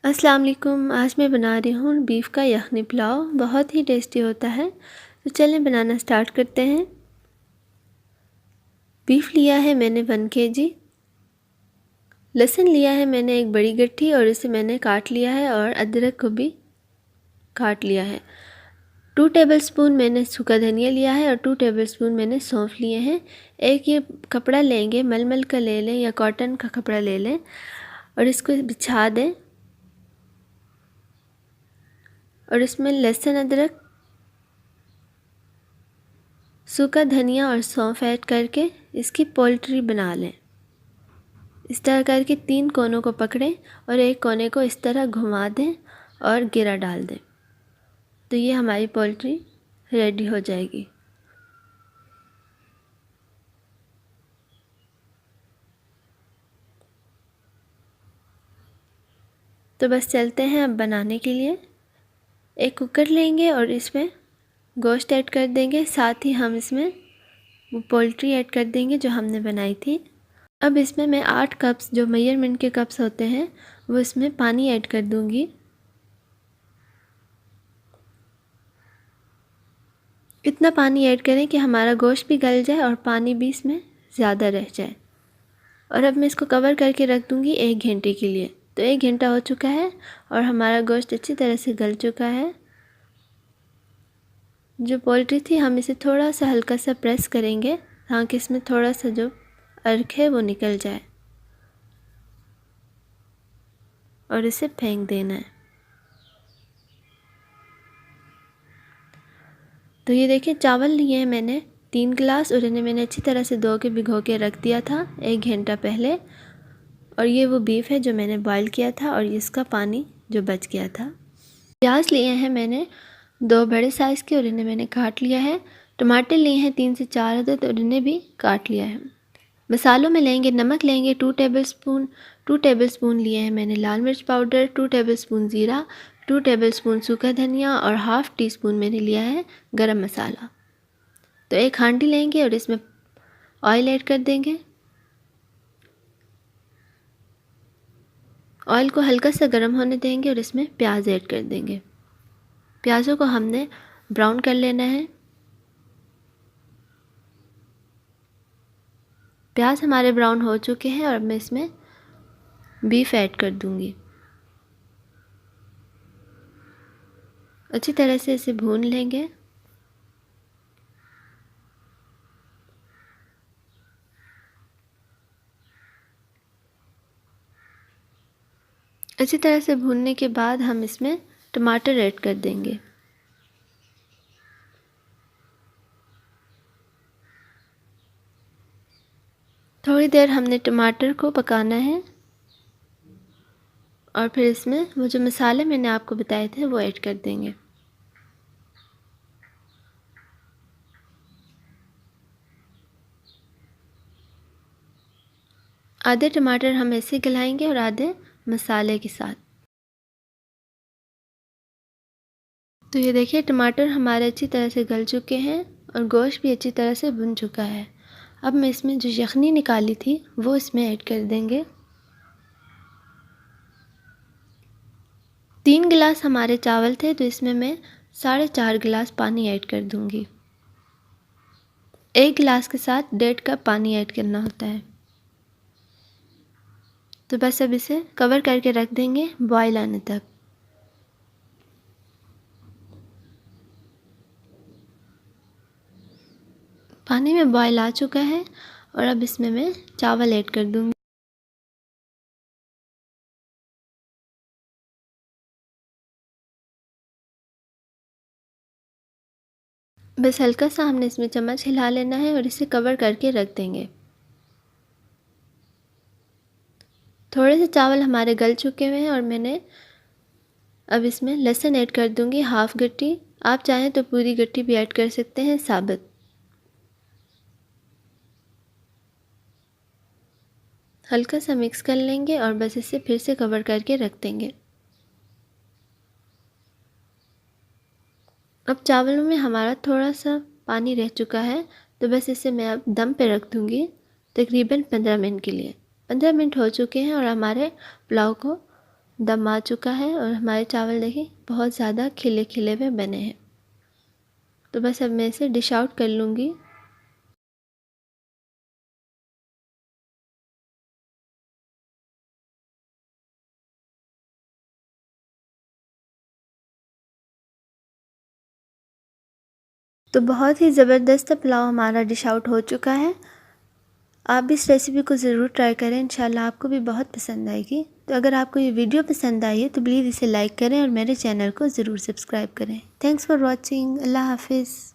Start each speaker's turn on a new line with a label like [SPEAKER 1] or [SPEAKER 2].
[SPEAKER 1] अस्सलाम वालेकुम। आज मैं बना रही हूँ बीफ का यखनी पुलाव। बहुत ही टेस्टी होता है। तो चलें बनाना स्टार्ट करते हैं। बीफ लिया है मैंने 1 kg। लहसुन लिया है मैंने एक बड़ी गट्ठी और इसे मैंने काट लिया है, और अदरक को भी काट लिया है। 2 टेबलस्पून मैंने सूखा धनिया लिया है और 2 टेबलस्पून मैंने सौंफ लिए हैं। एक ये कपड़ा लेंगे, मलमल का ले लें या कॉटन का कपड़ा ले लें, और इसको बिछा दें और इसमें लहसुन, अदरक, सूखा धनिया और सौंफ ऐड करके इसकी पोल्ट्री बना लें। इस तरह करके 3 कोनों को पकड़ें और एक कोने को इस तरह घुमा दें और गिरा डाल दें। तो ये हमारी पोल्ट्री रेडी हो जाएगी। तो बस चलते हैं अब बनाने के लिए। एक कुकर लेंगे और इसमें गोश्त ऐड कर देंगे, साथ ही हम इसमें वो पोल्ट्री ऐड कर देंगे जो हमने बनाई थी। अब इसमें मैं 8 कप्स, जो मेजरमेंट के कप्स होते हैं, वो इसमें पानी ऐड कर दूंगी। इतना पानी ऐड करें कि हमारा गोश्त भी गल जाए और पानी भी इसमें ज़्यादा रह जाए। और अब मैं इसको कवर करके रख दूंगी 1 घंटे के लिए। तो 1 घंटा हो चुका है और हमारा गोश्त अच्छी तरह से गल चुका है। जो पोल्ट्री थी हम इसे थोड़ा सा हल्का सा प्रेस करेंगे ताकि इसमें थोड़ा सा जो अर्क है वो निकल जाए, और इसे फेंक देना है। तो ये देखिए, चावल लिए हैं मैंने 3 गिलास, और इन्हें मैंने अच्छी तरह से धो के भिगो के रख दिया था 1 घंटा पहले। और ये वो बीफ है जो मैंने बॉईल किया था और इसका पानी जो बच गया था। प्याज लिए हैं मैंने 2 बड़े साइज़ के और इन्हें मैंने काट लिया है। टमाटर लिए हैं 3 से 4 अदद और इन्हें भी काट लिया है। मसालों में लेंगे, नमक लेंगे 2 टेबलस्पून। 2 टेबलस्पून लिए हैं मैंने लाल मिर्च पाउडर, 2 टेबलस्पून ज़ीरा, 2 टेबलस्पून सूखा धनिया और हाफ़ टी स्पून मैंने लिया है गरम मसाला। तो एक हांडी लेंगे और इसमें ऑयल ऐड कर देंगे। ऑयल को हल्का सा गर्म होने देंगे और इसमें प्याज ऐड कर देंगे। प्याज़ों को हमने ब्राउन कर लेना है। प्याज हमारे ब्राउन हो चुके हैं और मैं इसमें बीफ ऐड कर दूंगी। अच्छी तरह से इसे भून लेंगे। अच्छी तरह से भूनने के बाद हम इसमें टमाटर ऐड कर देंगे। थोड़ी देर हमने टमाटर को पकाना है और फिर इसमें वो जो मसाले मैंने आपको बताए थे वो ऐड कर देंगे। आधे टमाटर हम ऐसे गलाएंगे और आधे मसाले के साथ। तो ये देखिए, टमाटर हमारे अच्छी तरह से गल चुके हैं और गोश्त भी अच्छी तरह से भुन चुका है। अब मैं इसमें जो यखनी निकाली थी वो इसमें ऐड कर देंगे। 3 गिलास हमारे चावल थे तो इसमें मैं 4.5 गिलास पानी ऐड कर दूंगी। 1 गिलास के साथ 1.5 कप पानी ऐड करना होता है। तो बस अब इसे कवर करके रख देंगे बॉयल आने तक। पानी में बॉयल आ चुका है और अब इसमें मैं चावल ऐड कर दूंगी। बस हल्का सा हमने इसमें चम्मच हिला लेना है और इसे कवर करके रख देंगे। थोड़े से चावल हमारे गल चुके हुए हैं और मैंने अब इसमें लहसुन ऐड कर दूंगी, हाफ गट्टी। आप चाहें तो पूरी गट्टी भी ऐड कर सकते हैं साबुत। हल्का सा मिक्स कर लेंगे और बस इसे फिर से कवर करके रख देंगे। अब चावलों में हमारा थोड़ा सा पानी रह चुका है तो बस इसे मैं अब दम पे रख दूंगी तकरीबन 15 मिनट के लिए। 15 मिनट हो चुके हैं और हमारे पुलाव को दम आ चुका है और हमारे चावल देखिए बहुत ज़्यादा खिले खिले हुए बने हैं। तो बस अब मैं इसे डिश आउट कर लूँगी। तो बहुत ही ज़बरदस्त पुलाव हमारा डिश आउट हो चुका है। आप भी इस रेसिपी को ज़रूर ट्राई करें, इंशाल्लाह आपको भी बहुत पसंद आएगी। तो अगर आपको ये वीडियो पसंद आई है तो प्लीज़ इसे लाइक करें और मेरे चैनल को ज़रूर सब्सक्राइब करें। Thanks for watching. अल्लाह हाफिज़।